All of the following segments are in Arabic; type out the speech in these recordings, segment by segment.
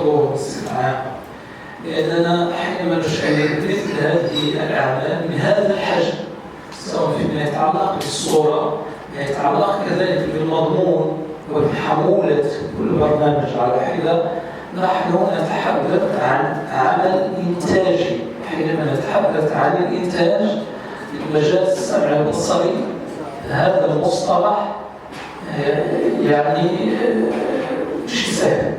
الحضور والاستماع، لأننا حينما نشاهد مثل هذه الأعمال بهذا الحجم، سواء فيما يتعلق بالصورة، ما يتعلق كذلك بالمضمون وبحمولة كل برنامج على حدة، نحن نتحدث عن عمل إنتاجي. حينما نتحدث عن الإنتاج في مجال السمع البصري، هذا المصطلح يعني مش سهل.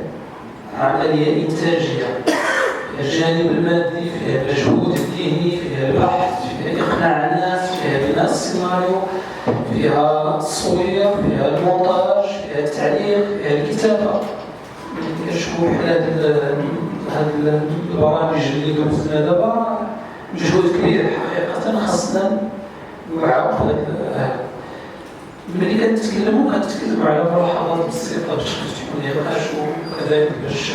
عملية إنتاجية فيها الجانب المادي، فيها المجهود الذهني، فيها البحث، فيها إقناع الناس، فيها بناء السيناريو، فيها التصوير، فيها المونتاج، فيها التعليق، فيها الكتابة. كنشوفوا هذه البرامج اللي دوزنا دابا مجهود كبير حقيقة، خاصنا نوعوا هذا. ملي كنتكلموا على ملاحظات بسيطة باش تفتحوا النقاش، وكذلك باش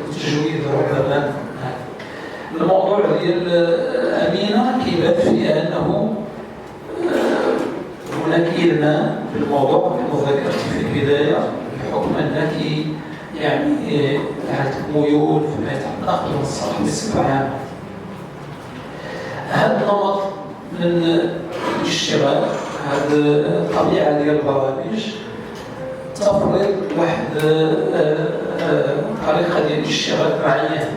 التجويد والضمان. الموضوع ديال أمينة كيبان فيه أنه هناك إلمام بالموضوع كما ذكرت في البداية، بحكم أنك يعني عندك ميول فيما يتعلق بالمصطلح بصفة عامة. هذا النمط من الاشتغال، هذه الطبيعة ديال البرامج تفرض واحد طريقة ديال الاشتغال معينة.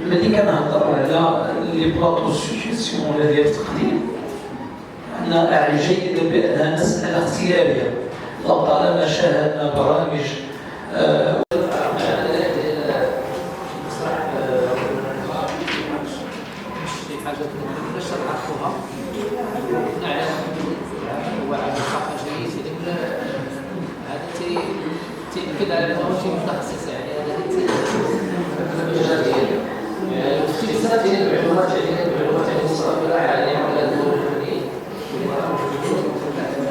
ملي كنهضر على لي بلاطو سوجيسيون ولا ديال التقديم، أنا أعي جيدا بأنها مسألة اختيارية. لطالما شاهدنا برامج تأكد على أنه شيء متخصص، يعني هذا الاختصاص ديال المعلومات، يعني المستقبل على الدور الفني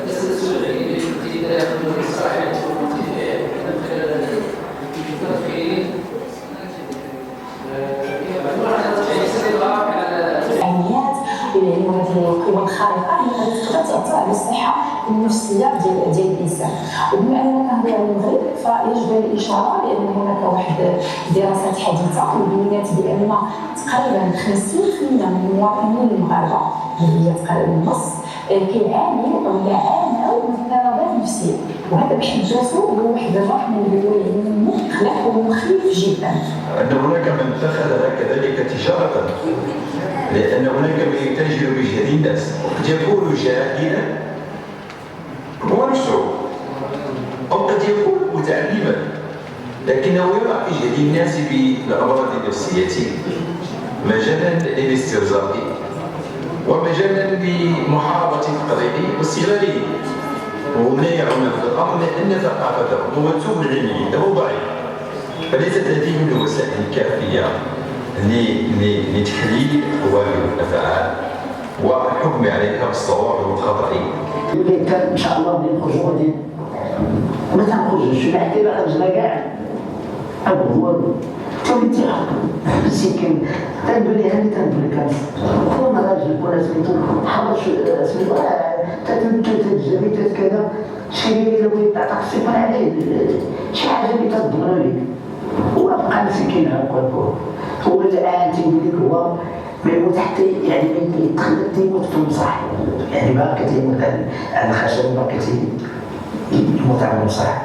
التسلسل الابتدائي والصلاحيات وهذه القوى الخارقه هي التي تقدر تاثر على الصحه النفسيه ديال الانسان. وبما اننا كنهضروا على المغرب، فيجب الاشاره بان هناك واحد دراسات حديثه اللي بينات بان تقريبا 50% من المواطنين المغاربه، اللي هي تقريبا النص، كيعانيوا او يعانوا من اضطرابات نفسيه. وهذا بحد ذاته هو واحد النوع من المقلق ومخيف جدا. ان هناك من اتخذها كذلك تجاره، لأن هناك من يتاجر بجهد الناس، وقد يكون جاهلا هو نفسه، أو قد يكون متعلما لكنه يرى في جهد الناس بالأمراض النفسية مجالا للاسترزاق ومجالا لمحاربة فقره واستغلاله. وهنا يعمل في الأمر لأن ثقافته والتوب العلمي عنده ضعيف، فليست هذه من الوسائل الكافية لتحليل أوامر الأفعال والحكم عليها بالصواب والخطأ. ان شاء الله بدي نخرجوا غادي ما تنخرجوش بعد دابا خرجنا كاع هو تمتع مسكين تنبلي هاني تنبلي كان كون راجل ولا سميتو حرش سميتو تتجري كذا شي اللي بغيت تعطيك الصفر عليه شي حاجه اللي تضمنوا لك وبقى مسكين هكا. هو الان تيقول لك هو ما يموت حتى يعني يتخلد يموت في المصح، يعني باقي تيموت على الخشب وباقي يموت على المصح.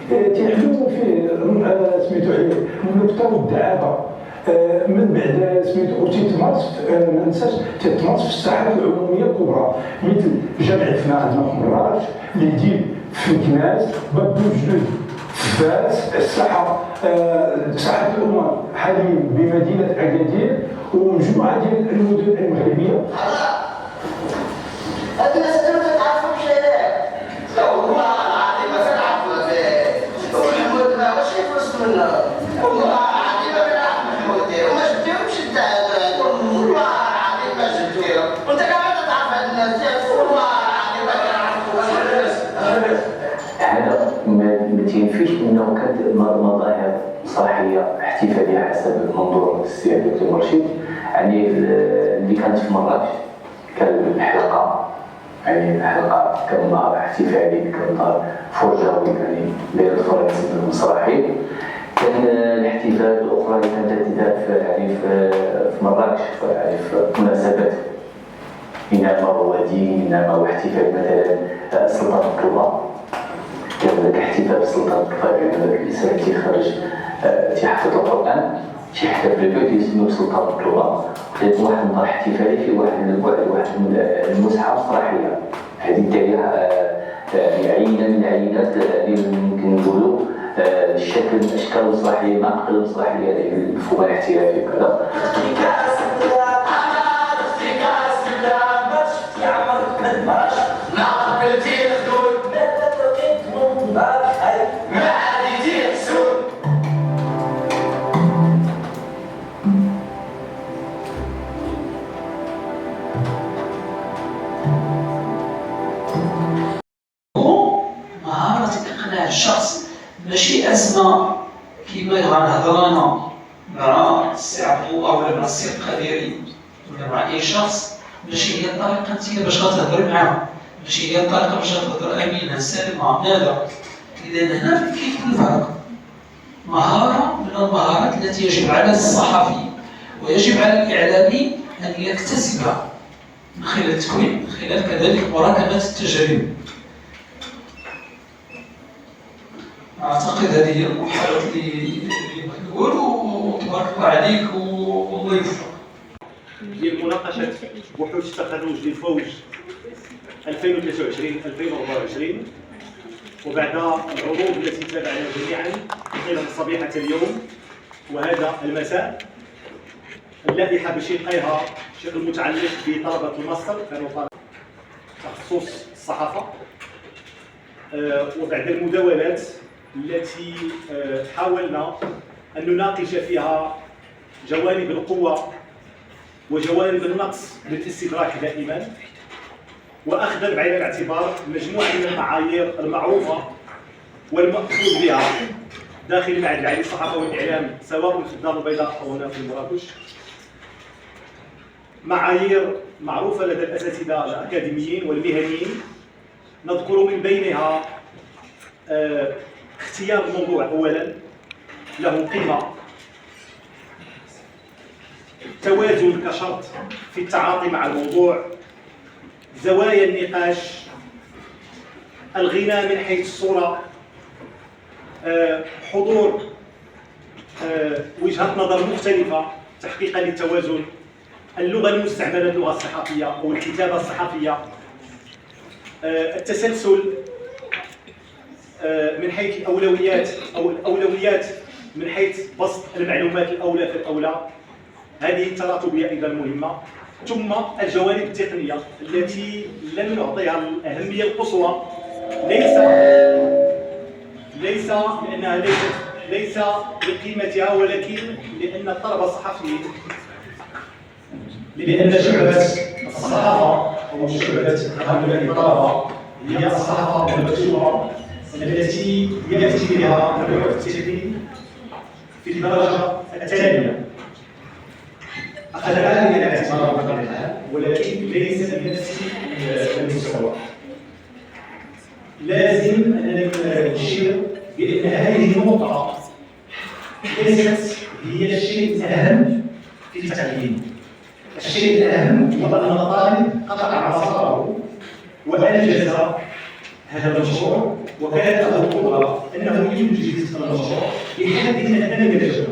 تيحلو فيه سميتو النكته والدعابه من بعد سميتو تيتمارس ما ننساش تيتمارس في الساحات العموميه الكبرى مثل جامع الفناء عندنا في مراكش، ليديب في مكناس، باب بوجدود في فاس، ساحة الأمم حاليا بمدينة أكادير ومجموعة ديال المدن المغربية. هذه الأسئلة ما تعرفهمش والله العظيم ما كنعرفوها محمود واش يفرس منا والله العظيم ما كنعرف محمود وما شفتيهمش انت والله العظيم ما شفتيهم وانت كمان تعرف هاد الناس والله العظيم ما كنعرفوهاش. هذا ما تينفيش انه كانت مظاهر مسرحيه احتفاليه حسب منظور السي دكتور مرشد، يعني اللي كانت في مراكش كان الحلقه يعني الحلقة كنهار احتفالي، كنهار فرجوي يعني بين الفريقين المسرحي. كان الاحتفالات الأخرى اللي كانت تدار يعني في مراكش يعني في مناسبات إنما هو دين، إنما هو احتفال مثلا سلطان الطلبة، كان ذاك احتفال بسلطان الطلبة يعني هذاك الإنسان تيخرج تيحفظ القرآن تيحتفل به تيسميو سلطان الطلبة، وكان واحد النهار احتفالي في واحد البعد واحد المسحة مسرحية. هذه دايرة عينة من العينات اللي ممكن نقولوا الشكل من اشكال المسرحيه ما اقل المسرحيه المفهوم الاحترافي وكذا. مهارة إقناع الشخص ماشي أزمة كيما غنهضر أنا مع السي عبدو أو مع السي القديري ولا مع أي شخص، ماشي هي الطريقة أنت باش غتهضر معاه، ماشي هي الطريقة باش غتهضر أمينة سالمة نادرة. إذا هنا كيف الفرق؟ مهارة من المهارات التي يجب على الصحفي ويجب على الإعلامي أن يكتسبها من خلال التكوين، من خلال كذلك مراقبة التجارب. أعتقد هذه هي المحاولة اللي نقول، وتبارك الله عليك والله يوفقك. ديال مناقشة وحوش التخرج للفوج 2023-2024 وبعد العروض التي تابعنا جميعا خلال صبيحة اليوم وهذا المساء، اللائحة بشقيها الشق المتعلق بطلبة الماستر كانوا طلبة تخصص الصحافة، وبعد المداولات التي حاولنا أن نناقش فيها جوانب القوة وجوانب النقص بالاستدراك دائما، وأخذا بعين الاعتبار مجموعة من المعايير المعروفة والمأخوذ بها داخل معهد العالي للصحافة والإعلام سواء في الدار البيضاء أو هنا في مراكش، معايير معروفة لدى الأساتذة الأكاديميين والمهنيين. نذكر من بينها اختيار الموضوع أولا له قيمة، توازن كشرط في التعاطي مع الموضوع، زوايا النقاش، الغنى من حيث الصورة، حضور وجهات نظر مختلفة تحقيقا للتوازن، اللغة المستعملة اللغة الصحفية أو الكتابة الصحفية، التسلسل من حيث الأولويات أو الأولويات من حيث بسط المعلومات الأولى في الأولى، هذه التراتبية أيضا مهمة، ثم الجوانب التقنية التي لم نعطيها الأهمية القصوى، ليس لأنها ليس بقيمتها، ولكن لأن الطلبة الصحفيين، لأن شعبة الصحافة أو شعبة هؤلاء الطلبة هي الصحافة المكتوبة التي يأتي بها البحث التقني في الدرجة الثانية، أخذ هذه الاعتبار بطبيعة الحال، ولكن ليس بنفس المستوى. لازم أننا نشير بأن هذه النقطة ليست هي الشيء الأهم في التعليم. الشيء الأهم هو أن الطالب قطع مساره وأنجز هذا المشروع، وكانت له القدرة أنه ينجز المشروع بحد أدنى من الجهد،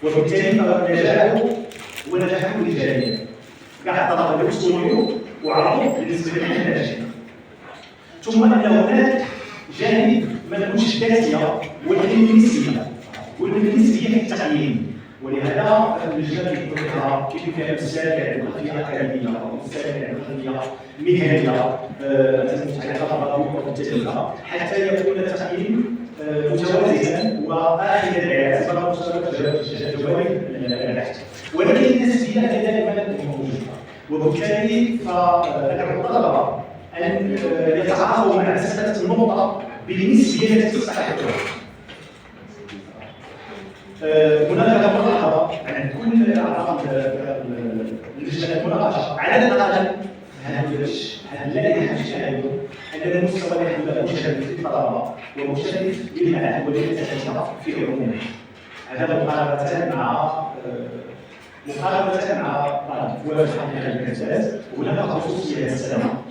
وبالتالي نجاحه ونجاحه الإيجابي. كاع الطلبة يوصلوا وعرضوا بالنسبة للناجحين. ثم أن هناك جانب ما نقولش الذاتية ولكن النسبية، والنسبية في التعليم، ولهذا اللجنة يكون كيف كان الأستاذ يعمل خلفية أكاديمية أو الأستاذ يعمل خلفية مهنية متعلقة بالتدريب حتى يكون التعليم متوازنا وآخذا بالاعتبار جوانب البحث، ولكن النسبية دائما موجودة، وبالتالي فندعو الطلبة أن يتعاطوا مع مسألة النقطة بالنسبية التي تستحقها. هناك ملاحظة عن كل أعضاء لجنة المناقشة على الأقل هذا اللائحه تشتغل ان المستوى يبقى مختلف في الطلبه ومختلف بالمعاهد والاساتذه في عمومهم. هذا مقارنه مع بعض الدول الحقيقه اللي كتعز هناك خصوصيه هذه السنه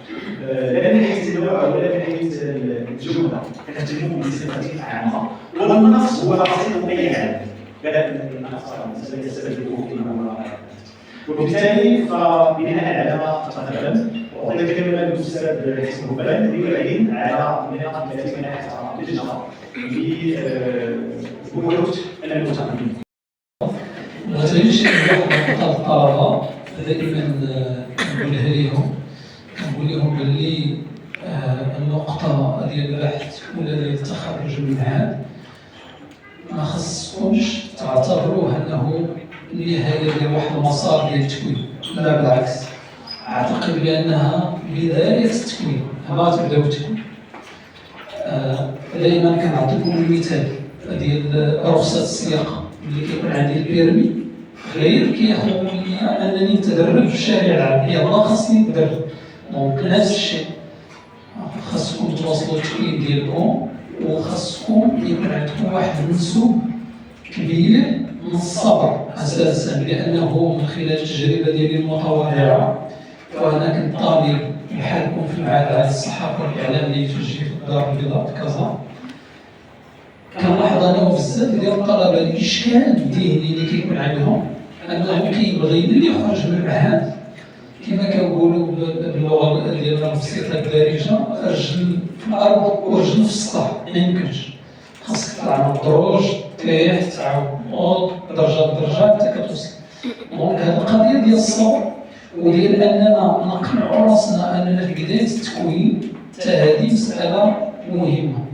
لا من حيث النوع ولا من حيث الجوده، كتهتم بصفه عامه والنقص هو بسيط اي عام لا النقص يستبدله فيما وبالتالي فبناء على ما تقدمت وأعطيت كلمة للأستاذ حسن هبان ليعلن على النقاط التي منحتها اللجنة لبحوث المتقدمين. وتجيش الطلبة دائما نقولها لهم باللي النقطة ديال البحث ولا ديال التخرج من المعهد ما خصكمش تعتبروه أنه النهاية ديال واحد المسار ديال التكوين، لا بالعكس، أعتقد بأنها بداية التكوين، ما تبداو التكوين. دائما كنعطيكم المثال ديال رخصة السياقة اللي كيكون عندي البيرمي غير كياخذ مني أنني نتدرب في الشارع العام، يلا خاصني ندرب، دونك نفس الشيء خاصكم تواصلوا التكوين ديالكم وخاصكم يكون عندكم واحد المنسوب كبير من الصبر اساسا، لانه من خلال التجربه ديالي المتواضعه وانا كنت طالب بحالكم في المعهد العالي للصحافه والاعلام اللي توجه في الدار البيضاء في كازا، كنلاحظ انا بزاف ديال الطلبه الاشكال الذهني اللي كيكون عندهم انه كيبغي اللي يخرج من المعهد كما كنقولوا باللغه ديالنا البسيطه الدارجه رجل في الارض ورجل في السطح، ما يمكنش، خاصك تطلع من الدروج تريح تعاود درجه بدرجه حتى كتوصل. دونك هذه القضيه ديال الصبر وديال اننا نقنعوا راسنا اننا في بدايه التكوين حتى هذه مساله مهمه.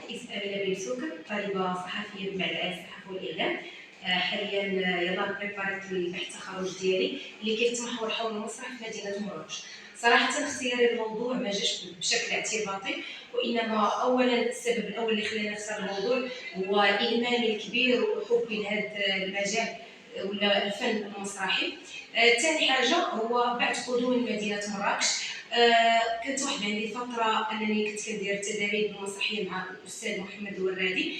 اسمي أمينة بن سكر، طالبة صحفية بمعهد العالي للصحافة والإعلام. حاليا يلاه بريباريت البحث التخرج ديالي اللي كيتمحور حول المسرح في مدينة مراكش. صراحة اختياري الموضوع ما جاش بشكل اعتباطي، وإنما أولا السبب الأول اللي خلاني نختار الموضوع هو إلمامي الكبير وحبي لهذا المجال ولا الفن المسرحي. ثاني حاجة هو بعد قدومي لمدينة مراكش كانت واحد عندي فترة أنني كنت كندير التدريب المسرحية مع الأستاذ محمد الورادي،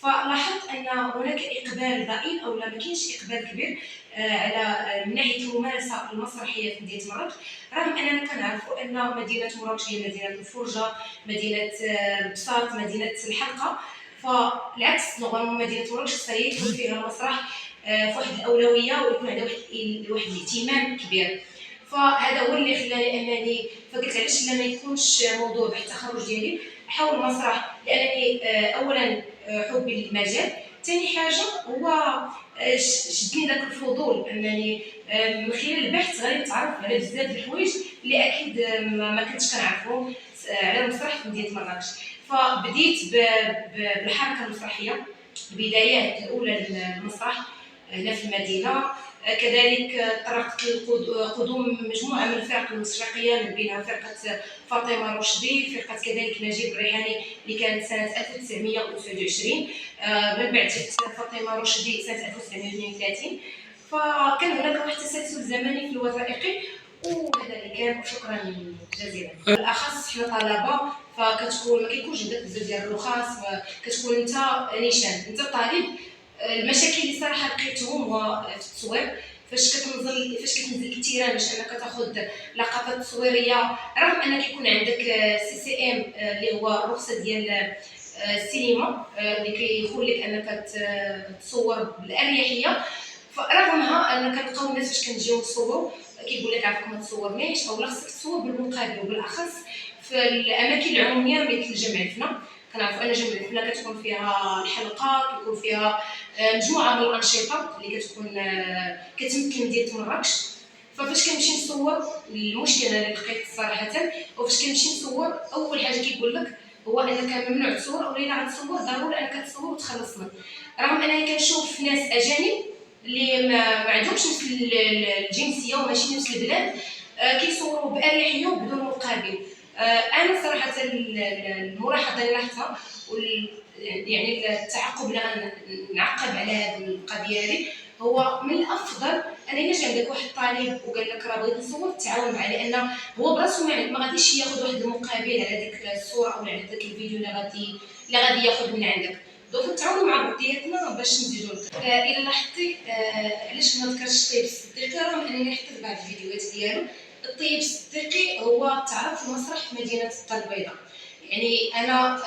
فلاحظت ان هناك اقبال ضئيل او لا ما كاينش اقبال كبير على من ناحيه الممارسه المسرحيه في مدينه مراكش، رغم اننا كنعرفوا ان مدينه مراكش هي مدينه الفرجه، مدينه البساط، مدينه الحلقه، فالعكس نورمالمون مدينه مراكش سيكون فيها مسرح في واحد الاولويه ويكون عندها واحد الاهتمام كبير. فهذا هو اللي خلاني انني فقلت علاش لا ما يكونش موضوع بحث التخرج ديالي حول المسرح، لانني اولا حبي للمجال، ثاني حاجه هو شدني ذاك الفضول انني من خلال البحث غادي نتعرف على بزاف د الحوايج اللي اكيد ما كنتش كنعرفهم على المسرح في مدينه مراكش. فبديت بالحركه المسرحيه، البدايات الاولى للمسرح هنا في المدينه، كذلك طرقت لقدوم مجموعه من الفرق المسرحيه من بينها فرقه فاطمه رشدي، فرقه كذلك نجيب الريحاني اللي كانت سنه 1929، من بعد فاطمه رشدي سنه 1932. فكان هناك واحد التسلسل زمني في الوثائقي وهذا اللي كان. شكرا جزيلا. بالاخص حنا طلبه فكتكون ما كيكونش عندك بزاف ديال الرخص، كتكون انت نيشان انت طالب. المشاكل اللي صراحه لقيتهم هو في التصوير، فاش كتنزل التيران باش انك تاخذ لقطات تصويريه، رغم ان كيكون عندك CCM اللي هو الرخصه ديال السينما اللي كيخليك انك تصور بالاريحيه، فرغمها ان كنلقاو الناس فاش كنجيو نصوروا كيقول لك عافاك ما تصورنيش او لا خصك تصور بالمقابل، وبالاخص في الاماكن العموميه مثل جمع الفنا. كنعرفوا ان جمع الفنا كتكون فيها الحلقه، كيكون فيها مجموعه من الانشطه اللي كتمثل مدينه مراكش. فاش كنمشي نصور المشكله اللي لقيت صراحه، وفاش كنمشي نصور اول حاجه كيقول لك هو انك ممنوع تصور، او الا غتصور ضروري انك تصور وتخلص منه، رغم انني كنشوف ناس اجانب اللي ما عندهمش نفس الجنسيه وماشي نفس البلاد كيصوروا باريحيه وبدون مقابل. انا صراحه الملاحظه اللي لاحظتها يعني التعقب اللي غنعقب على هذه القضيه هذه هو من الافضل ان يجي عندك واحد الطالب وقال لك راه بغيت نصور تعاون معاه، لان هو براسو ما غاديش ياخذ واحد المقابل على ديك الصوره او على داك الفيديو اللي غادي ياخذ من عندك. دونك نتعاونوا مع بعضياتنا باش نزيدوا الى لاحظتي علاش ما ذكرتش الطيب الصديقي، رغم انني حطيت بعض الفيديوهات ديالو. الطيب الصديقي هو تعرف في المسرح في مدينه الدار البيضاء، يعني انا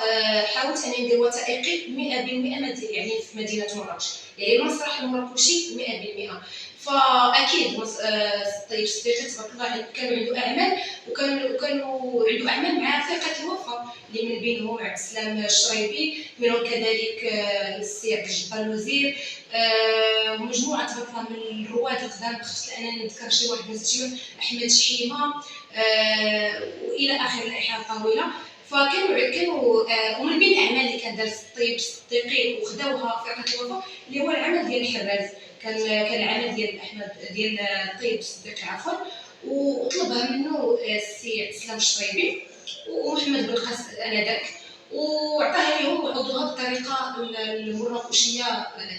حاولت اني ندير وثائقي 100% يعني في مدينه مراكش، يعني المسرح المراكشي 100%. فاكيد الطيب الصديقي تبارك الله كانوا عنده اعمال، وكانوا عنده اعمال مع فرقه الوفا اللي من بينهم عبد السلام الشريبي، منهم كذلك السي عبد الجبار الوزير، ومجموعه تبارك الله من الرواد القدام، خفت انني نذكر شي واحد نسيتهم، احمد شحيمه والى اخره، لائحه طويله. فكانوا ومن بين الاعمال اللي كان دار الطيب الصديقي وخداوها فرقه الوفا اللي هو العمل ديال الحراز، كان العمل ديال الطيب الصديقي عفوا، وطلبها منه السي عبد السلام الشريبي ومحمد بالقاس انذاك، وعطاها لهم وعوضوها بالطريقه المراكشيه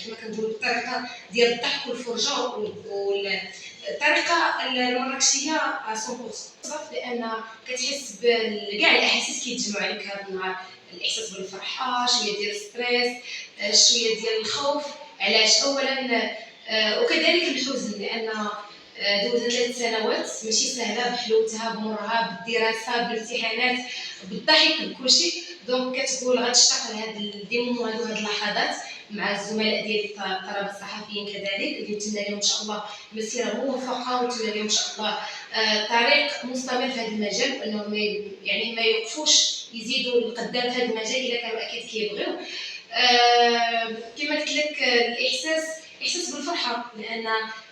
كما كنقولوا، بالطريقه ديال الضحك والفرجه، والطريقه المراكشيه 100%، لان كتحس بكاع الاحاسيس كيتجمعوا عليك هذا النهار، الاحساس بالفرحه، شويه ديال الستريس، شويه ديال الخوف. علاش؟ اولا وكذلك الحزن، لان دوزنا 3 سنوات ماشي سهله، بحلوتها بمرها، بالدراسه بالامتحانات بالضحك بكلشي. دونك كتقول غتشتاق لهاد ديمون هاد اللحظات مع الزملاء ديالي الطلبه الصحفيين كذلك، اللي نتمنى لهم ان شاء الله مسيره موفقه، ونتمنى لهم ان شاء الله طريق مستمر في هذا المجال، وانهم يعني ما يوقفوش، يزيدوا لقدام في هذا المجال اذا كانوا اكيد كيبغيو. كما قلت لك احساس بالفرحه، لان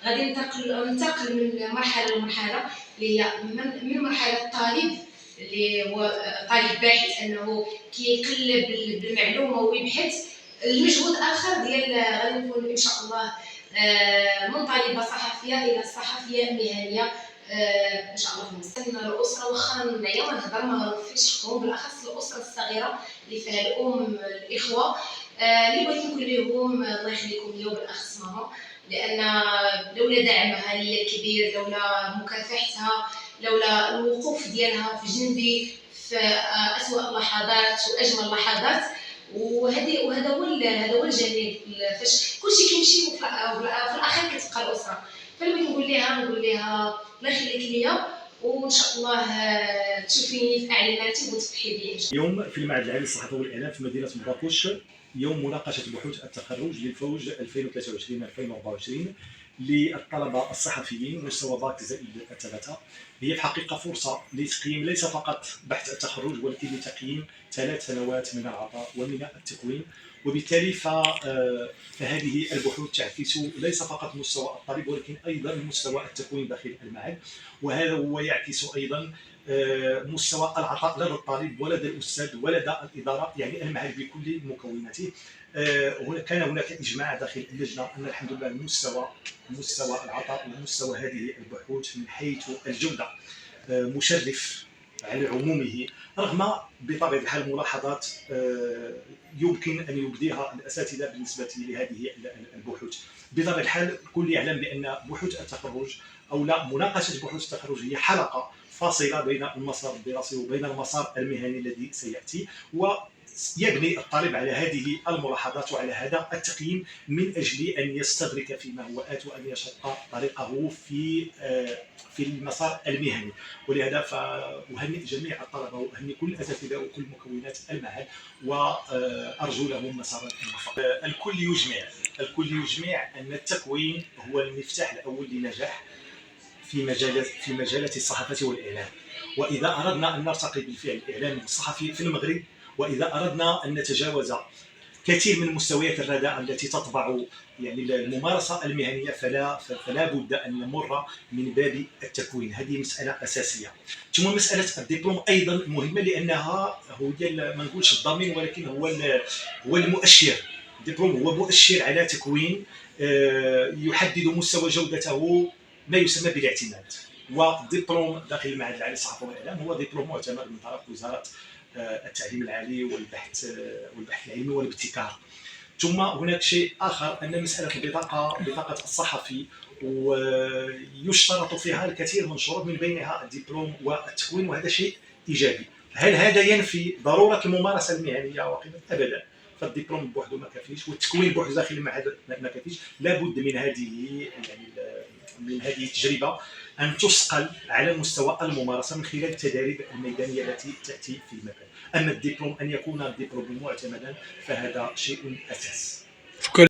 غادي ننتقل من مرحله لمرحله، اللي هي من مرحله الطالب اللي هو طالب باحث انه كيقلب بالمعلومه ويبحث، المجهود اخر ديال غادي نكون ان شاء الله من طالبه صحفيه الى صحفيه مهنيه ان شاء الله. في الاسره واخا نعيا ونهضر ما غنوفيش حقهم، بالاخص الاسره الصغيره اللي فيها الام الإخوة، اللي بغيت نقول لهم الله يخليكم ليا وبالاخص ماما، لان لولا دعمها ليا الكبير، لولا مكافحتها، لولا الوقوف ديالها في جنبي في اسوأ اللحظات واجمل اللحظات، وهذا هو الجميل، فاش كلشي كيمشي وفي الاخر كتبقى الاسره. فانا بغيت نقول لها الله يخليك ليا، وان شاء الله تشوفيني في اعلى مراتب وتفرحي بي. اليوم في المعهد العالي للصحافه والاعلام في مدينه مراكش يوم مناقشه بحوث التخرج للفوج 2023-2024 للطلبه الصحفيين مستوى باك زائد 3. هي في حقيقه فرصه لتقييم ليس فقط بحث التخرج، ولكن لتقييم 3 سنوات من العطاء ومن التكوين، وبالتالي فهذه البحوث تعكس ليس فقط مستوى الطالب ولكن ايضا مستوى التكوين داخل المعهد، وهذا هو يعكس ايضا مستوى العطاء لدى الطالب ولدى الاستاذ ولدى الاداره، يعني المعهد بكل مكوناته. كان هناك اجماع داخل اللجنه ان الحمد لله مستوى العطاء ومستوى هذه البحوث من حيث الجوده مشرف على عمومه، رغم بطبيعه الحال ملاحظات يمكن ان يبديها الاساتذه بالنسبه لهذه البحوث. بطبيعه الحال الكل يعلم بان بحوث التخرج او لا مناقشه بحوث التخرج هي حلقه فاصله بين المسار الدراسي وبين المسار المهني الذي سياتي، ويبني الطالب على هذه الملاحظات وعلى هذا التقييم من اجل ان يستدرك فيما هو آت وان يشق طريقه في المسار المهني. ولهذا فأهنئ جميع الطلبه واهنئ كل الاساتذه وكل مكونات المعهد وارجو لهم مسارا موفقا. الكل يجمع ان التكوين هو المفتاح الاول للنجاح في مجالات الصحافه والاعلام. واذا اردنا ان نرتقي بالفعل الاعلامي الصحفي في المغرب، واذا اردنا ان نتجاوز كثير من مستويات الرداء التي تطبع يعني الممارسه المهنيه، فلا بد ان نمر من باب التكوين. هذه مساله اساسيه. ثم مساله الدبلوم ايضا مهمه، لانها هي ما نقولش الضامن ولكن هو المؤشر. الدبلوم هو مؤشر على تكوين يحدد مستوى جودته، ما يسمى بالاعتماد. والدبلوم داخل المعهد العالي للصحافه والاعلام هو دبلوم معتمد من طرف وزاره التعليم العالي والبحث العلمي والابتكار. ثم هناك شيء اخر، ان مساله بطاقه الصحفي ويشترط فيها الكثير من الشروط، من بينها الدبلوم والتكوين، وهذا شيء ايجابي. هل هذا ينفي ضروره الممارسه المهنيه؟ وقيلا ابدا. فالدبلوم بوحده ما كافيش، والتكوين بوحده داخل المعهد ما كافيش، لابد من هذه التجربه ان تسقل على مستوى الممارسه من خلال التدريب الميدانيه التي تاتي في المكان. اما الدبلوم ان يكون الدبلوم معتمدا فهذا شيء اساس.